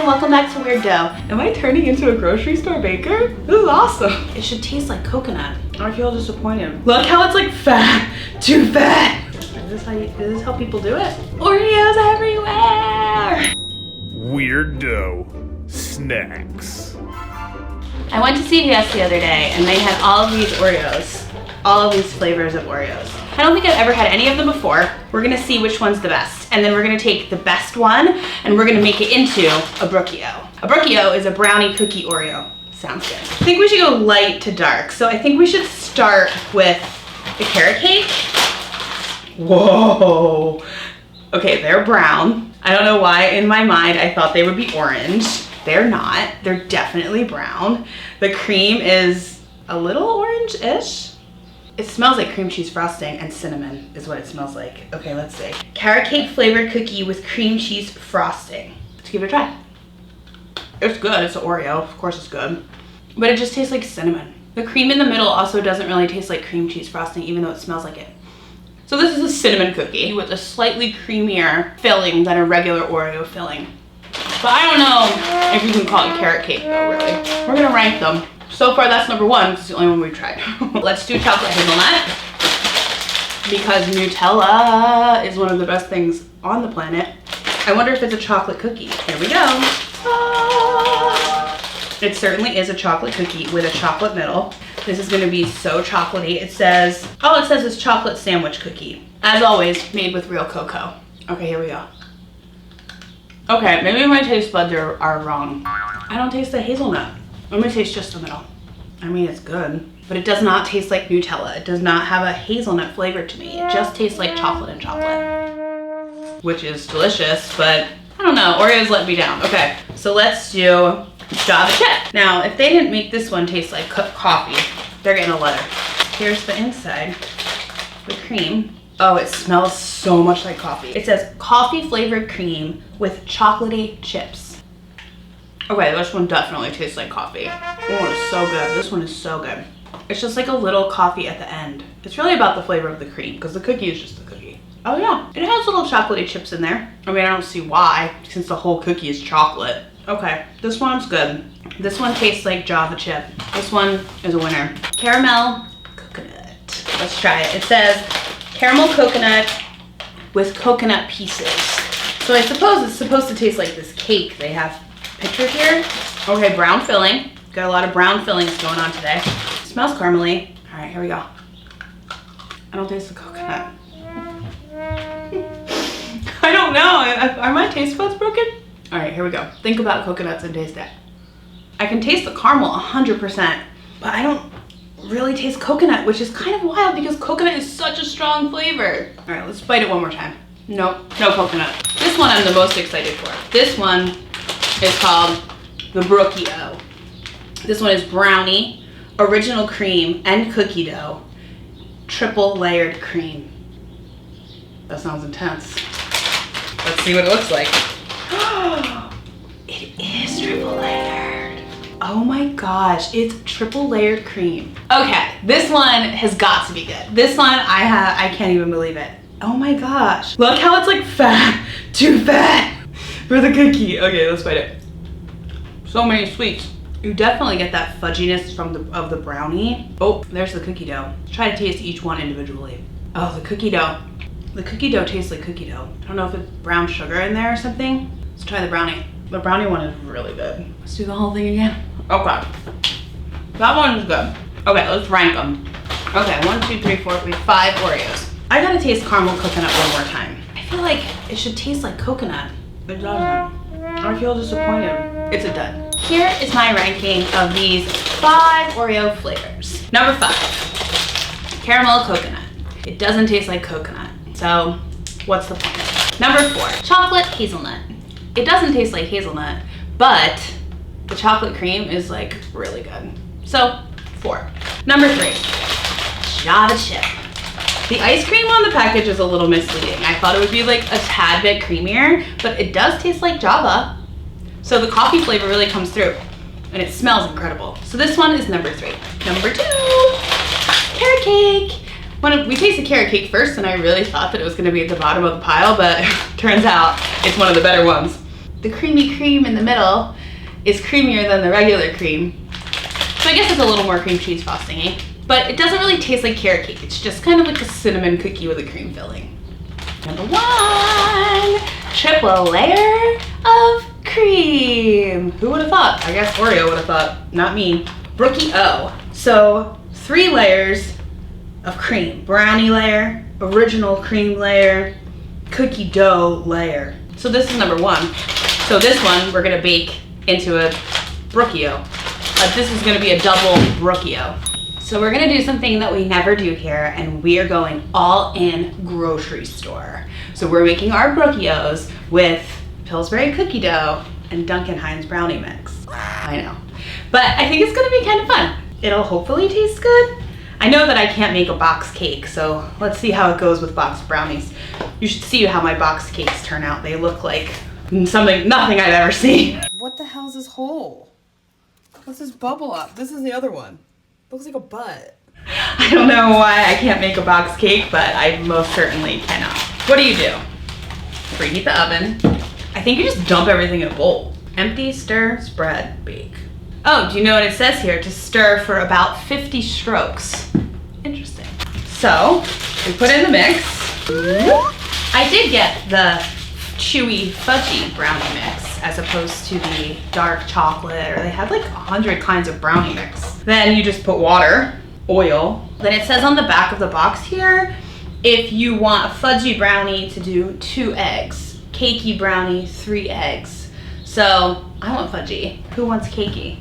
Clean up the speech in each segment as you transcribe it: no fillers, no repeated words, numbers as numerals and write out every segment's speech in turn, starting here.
Hi, welcome back to Weird Dough. Am I turning into a grocery store baker? This is awesome. It should taste like coconut. I feel disappointed. Look how it's like fat, too fat. Is this how people do it? Oreos everywhere. Weird Dough snacks. I went to CVS the other day and they had all of these Oreos. All of these flavors of Oreos. I don't think I've ever had any of them before. We're gonna see which one's the best. And then we're gonna take the best one and we're gonna make it into a Brookie-O. A Brookie-O is a brownie cookie Oreo. Sounds good. I think we should go light to dark. So I think we should start with the carrot cake. Whoa. Okay, they're brown. I don't know why in my mind I thought they would be orange. They're not, they're definitely brown. The cream is a little orange-ish. It smells like cream cheese frosting and cinnamon is what it smells like. Okay, let's see. Carrot cake flavored cookie with cream cheese frosting. Let's give it a try. It's good, it's an Oreo, of course it's good. But it just tastes like cinnamon. The cream in the middle also doesn't really taste like cream cheese frosting even though it smells like it. So this is a cinnamon cookie with a slightly creamier filling than a regular Oreo filling. But I don't know if you can call it carrot cake though, really. We're gonna rank them. So far that's number one, because it's the only one we've tried. Let's do chocolate hazelnut. Because Nutella is one of the best things on the planet. I wonder if it's a chocolate cookie. Here we go. Ah! It certainly is a chocolate cookie with a chocolate middle. This is gonna be so chocolatey. It says, all it says is chocolate sandwich cookie. As always, made with real cocoa. Okay, here we go. Okay, maybe my taste buds are wrong. I don't taste the hazelnut. Let me taste just the middle. I mean, it's good, but it does not taste like Nutella. It does not have a hazelnut flavor to me. It just tastes like chocolate and chocolate, which is delicious, but I don't know, Oreos let me down. Okay, so let's do Java chip. Now, if they didn't make this one taste like coffee, they're getting a letter. Here's the inside, the cream. Oh, it smells so much like coffee. It says coffee flavored cream with chocolatey chips. Okay, this one definitely tastes like coffee. Oh, it's so good. This one is so good. It's just like a little coffee at the end. It's really about the flavor of the cream because the cookie is just the cookie. Oh yeah, it has little chocolatey chips in there. I mean, I don't see why since the whole cookie is chocolate. Okay, this one's good. This one tastes like Java chip. This one is a winner. Caramel Coconut. Let's try it. It says caramel coconut with coconut pieces. So I suppose it's supposed to taste like this cake they have pictured here. Okay, brown filling. Got a lot of brown fillings going on today. It smells caramely. All right, here we go. I don't taste the coconut. I don't know. Are my taste buds broken? All right, here we go. Think about coconuts and taste it. I can taste the caramel 100%, but I don't really taste coconut, which is kind of wild because coconut is such a strong flavor. All right, let's bite it one more time. Nope, no coconut. This one I'm the most excited for. This one is called the Brookie-O. This one is brownie, original cream, and cookie dough. Triple layered cream. That sounds intense. Let's see what it looks like. It is triple layered. Oh my gosh, it's triple layered cream. Okay, this one has got to be good. This one, I can't even believe it. Oh my gosh. Look how it's like fat, too fat for the cookie. Okay, let's bite it. So many sweets. You definitely get that fudginess of the brownie. Oh, there's the cookie dough. Try to taste each one individually. Oh, the cookie dough. The cookie dough tastes like cookie dough. I don't know if it's brown sugar in there or something. Let's try the brownie. The brownie one is really good. Let's do the whole thing again. Okay. That one is good. Okay, let's rank them. Okay, 1, 2, 3, 4, we have 5 Oreos. I gotta taste caramel coconut one more time. I feel like it should taste like coconut. It doesn't. I feel disappointed. It's a dud. Here is my ranking of these 5 Oreo flavors. Number 5, caramel coconut. It doesn't taste like coconut, so what's the point? Number 4, chocolate hazelnut. It doesn't taste like hazelnut, but the chocolate cream is like really good. So 4. Number 3, Java chip. The ice cream on the package is a little misleading. I thought it would be like a tad bit creamier, but it does taste like Java. So the coffee flavor really comes through and it smells incredible. So this one is number 3. Number 2, carrot cake. We tasted carrot cake first and I really thought that it was gonna be at the bottom of the pile, but turns out it's one of the better ones. the creamy cream in the middle is creamier than the regular cream. So I guess it's a little more cream cheese frosting-y. But it doesn't really taste like carrot cake. It's just kind of like a cinnamon cookie with a cream filling. Number 1, triple layer of cream. Who would have thought? I guess Oreo would have thought, not me. Brookie-O. So 3 layers of cream. Brownie layer, original cream layer, cookie dough layer. So this is number 1. So this one we're gonna bake into a Brookie-O. This is gonna be a double Brookie-O. So we're gonna do something that we never do here, and we are going all in grocery store. So we're making our Brookie-Os with Pillsbury cookie dough and Duncan Hines brownie mix. I know, but I think it's gonna be kind of fun. It'll hopefully taste good. I know that I can't make a box cake, so let's see how it goes with boxed brownies. You should see how my box cakes turn out. They look like nothing I've ever seen. What the hell is this hole? What's this bubble up? This is the other one. Looks like a butt. I don't know why I can't make a box cake, but I most certainly cannot. What do? Preheat the oven. I think you just dump everything in a bowl. Empty, stir, spread, bake. Oh, do you know what it says here? To stir for about 50 strokes. Interesting. So, we put in the mix. I did get the chewy fudgy brownie mix as opposed to the dark chocolate, or they had like 100 kinds of brownie mix. Then you just put water, oil. Then it says on the back of the box here, if you want a fudgy brownie to do 2 eggs, cakey brownie 3 eggs. So I want fudgy. Who wants cakey?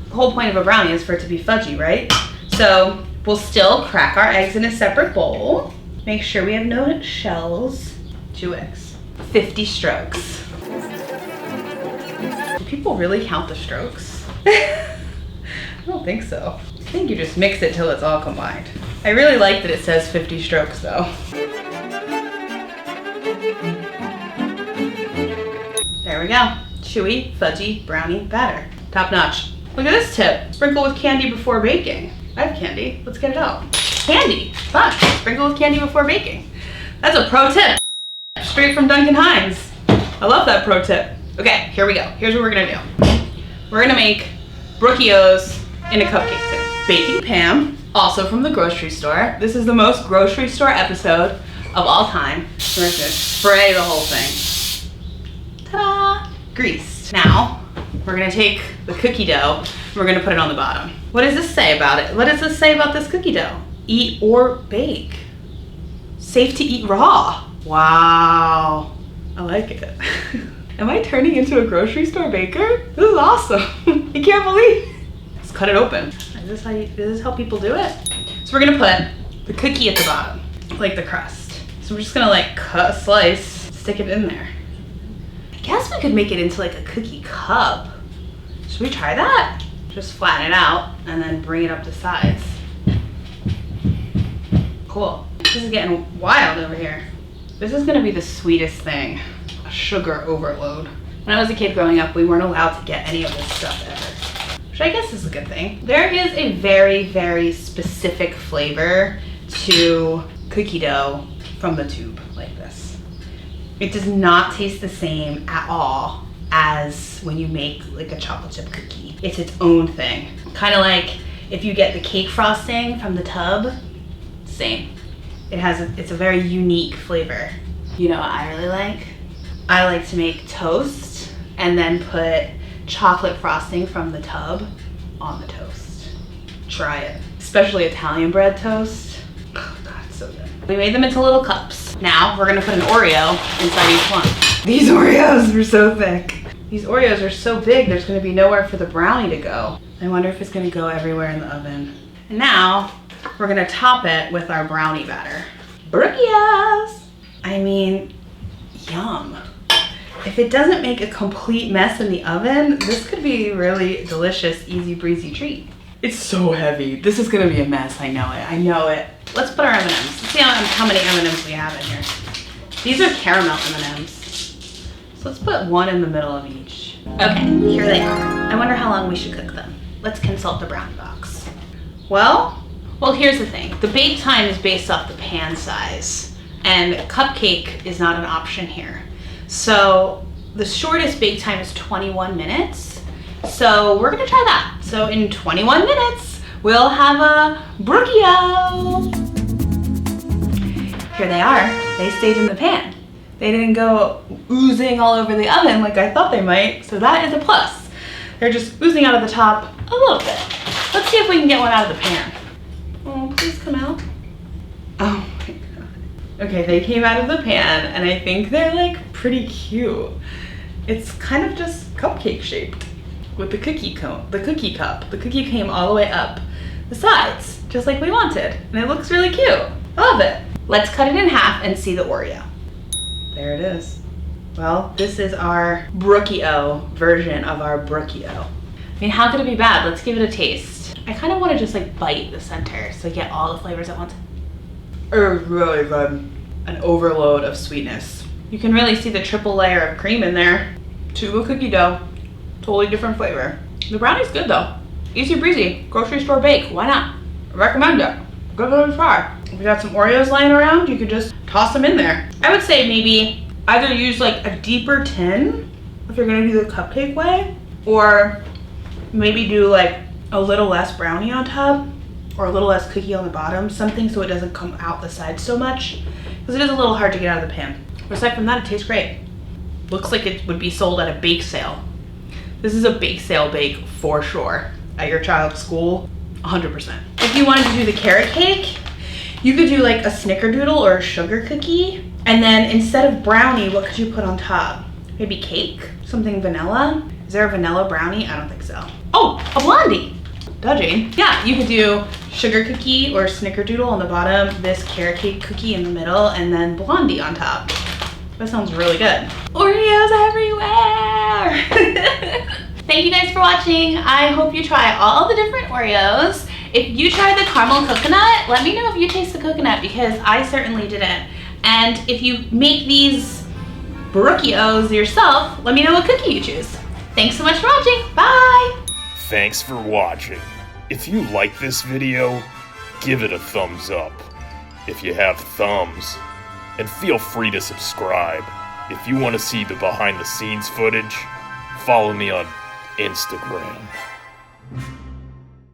The whole point of a brownie is for it to be fudgy, right? So we'll still crack our eggs in a separate bowl. Make sure we have no shells. 2 eggs. 50 strokes. Do people really count the strokes? I don't think so. I think you just mix it till it's all combined. I really like that it says 50 strokes though. There we go. Chewy, fudgy, brownie batter. Top notch. Look at this tip. Sprinkle with candy before baking. I have candy. Let's get it out. Candy. Fun. Sprinkle with candy before baking. That's a pro tip. Straight from Duncan Hines. I love that pro tip. Okay, here we go. Here's what we're gonna do. We're gonna make Brookie-Os in a cupcake tin. Baking Pam, also from the grocery store. This is the most grocery store episode of all time. We're gonna spray the whole thing. Ta-da! Greased. Now, we're gonna take the cookie dough and we're gonna put it on the bottom. What does this say about it? What does this say about this cookie dough? Eat or bake. Safe to eat raw. Wow, I like it. Am I turning into a grocery store baker? This is awesome. I can't believe. Let's cut it open. Is this how people do it? So we're gonna put the cookie at the bottom, like the crust. So we're just gonna like cut a slice, stick it in there. I guess we could make it into like a cookie cup. Should we try that? Just flatten it out and then bring it up to size. Cool. This is getting wild over here. This is gonna be the sweetest thing. A sugar overload. When I was a kid growing up, we weren't allowed to get any of this stuff ever. Which I guess is a good thing. There is a very, very specific flavor to cookie dough from the tube like this. It does not taste the same at all as when you make like a chocolate chip cookie. It's its own thing. Kind of like if you get the cake frosting from the tub, same. It's a very unique flavor. You know what I really like? I like to make toast and then put chocolate frosting from the tub on the toast. Try it. Especially Italian bread toast. Oh God, it's so good. We made them into little cups. Now we're gonna put an Oreo inside each one. These Oreos are so thick. These Oreos are so big, there's gonna be nowhere for the brownie to go. I wonder if it's gonna go everywhere in the oven. And now, we're gonna top it with our brownie batter. Brookie-Os! I mean, yum. If it doesn't make a complete mess in the oven, this could be a really delicious, easy breezy treat. It's so heavy. This is gonna be a mess, I know it, I know it. Let's put our M&Ms. Let's see how many M&Ms we have in here. These are caramel M&Ms. So let's put one in the middle of each. Okay, here they are. I wonder how long we should cook them. Let's consult the brownie box. Well, here's the thing. The bake time is based off the pan size, and cupcake is not an option here. So The shortest bake time is 21 minutes. So we're gonna try that. So in 21 minutes, we'll have a Brookie-O. Here they are. They stayed in the pan. They didn't go oozing all over the oven like I thought they might, so that is a plus. They're just oozing out of the top a little bit. Let's see if we can get one out of the pan. Oh, please come out. Oh my god. Okay, they came out of the pan and I think they're like pretty cute. It's kind of just cupcake shaped with the cookie cone, the cookie cup. The cookie came all the way up the sides, just like we wanted. And it looks really cute. I love it. Let's cut it in half and see the Oreo. There it is. Well, this is our Brookie-O version of our Brookie-O. I mean, how could it be bad? Let's give it a taste. I kind of want to just like bite the center so I get all the flavors at once. It's really good. An overload of sweetness. You can really see the triple layer of cream in there. Tube of cookie dough. Totally different flavor. The brownie's good though. Easy breezy. Grocery store bake. Why not? I recommend it. Give it a try. If you got some Oreos lying around, you could just toss them in there. I would say maybe either use like a deeper tin if you're gonna do the cupcake way, or maybe do like a little less brownie on top or a little less cookie on the bottom, something so it doesn't come out the side so much, because it is a little hard to get out of the pan. But aside from that, it tastes great. Looks like it would be sold at a bake sale. This is a bake sale bake for sure. At your child's school, 100%. If you wanted to do the carrot cake, you could do like a snickerdoodle or a sugar cookie. And then instead of brownie, what could you put on top? Maybe cake? Something vanilla? Is there a vanilla brownie? I don't think so. Oh, a blondie. Dodging. Yeah, you could do sugar cookie or snickerdoodle on the bottom, this carrot cake cookie in the middle, and then blondie on top. That sounds really good. Oreos everywhere! Thank you guys for watching. I hope you try all the different Oreos. If you try the caramel coconut, let me know if you taste the coconut, because I certainly didn't. And if you make these Brookie-Os yourself, let me know what cookie you choose. Thanks so much for watching. Bye! Thanks for watching. If you like this video, give it a thumbs up. If you have thumbs, and feel free to subscribe. If you want to see the behind the scenes footage, follow me on Instagram.